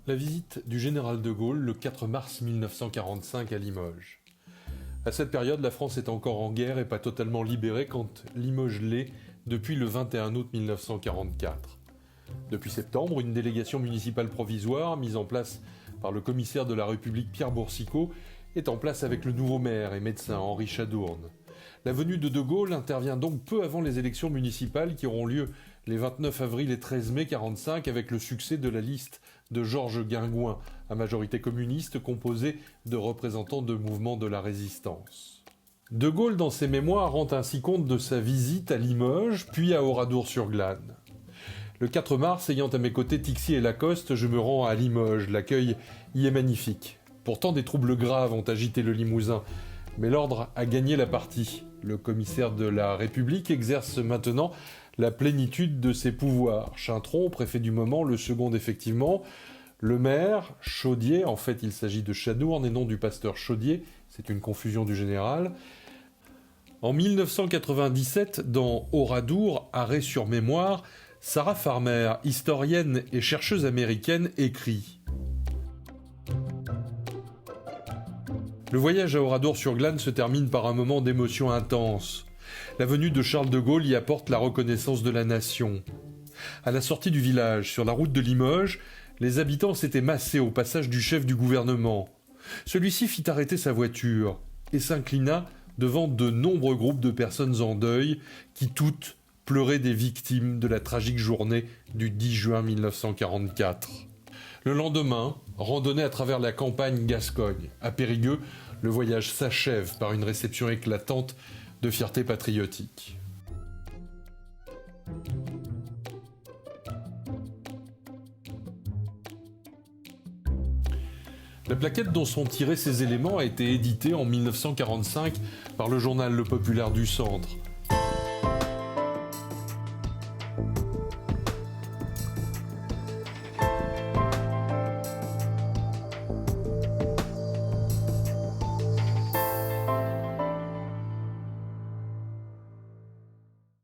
La visite du général de Gaulle le 4 mars 1945 à Limoges. À cette période, la France est encore en guerre et pas totalement libérée quand Limoges l'est depuis le 21 août 1944. Depuis septembre, une délégation municipale provisoire, mise en place par le commissaire de la République Pierre Boursicot, est en place avec le nouveau maire et médecin Henri Chadourne. La venue de Gaulle intervient donc peu avant les élections municipales qui auront lieu les 29 avril et 13 mai 1945 avec le succès de la liste de Georges Guingouin, à majorité communiste composée de représentants de mouvements de la résistance. De Gaulle, dans ses mémoires, rend ainsi compte de sa visite à Limoges, puis à Oradour-sur-Glane. Le 4 mars, ayant à mes côtés Tixi et Lacoste, je me rends à Limoges. L'accueil y est magnifique. Pourtant, des troubles graves ont agité le Limousin, mais l'ordre a gagné la partie. Le commissaire de la République exerce maintenant la plénitude de ses pouvoirs. Chintron, préfet du moment, le second effectivement. Le maire, Chaudier, en fait il s'agit de Chadourne et non du pasteur Chaudier, c'est une confusion du général. En 1997, dans Oradour, arrêt sur mémoire, Sarah Farmer, historienne et chercheuse américaine, écrit: Le voyage à Oradour-sur-Glane se termine par un moment d'émotion intense. La venue de Charles de Gaulle y apporte la reconnaissance de la nation. À la sortie du village, sur la route de Limoges, les habitants s'étaient massés au passage du chef du gouvernement. Celui-ci fit arrêter sa voiture et s'inclina devant de nombreux groupes de personnes en deuil qui toutes pleuraient des victimes de la tragique journée du 10 juin 1944. Le lendemain, randonnée à travers la campagne Gascogne. À Périgueux, le voyage s'achève par une réception éclatante de fierté patriotique. La plaquette dont sont tirés ces éléments a été éditée en 1945 par le journal Le Populaire du Centre.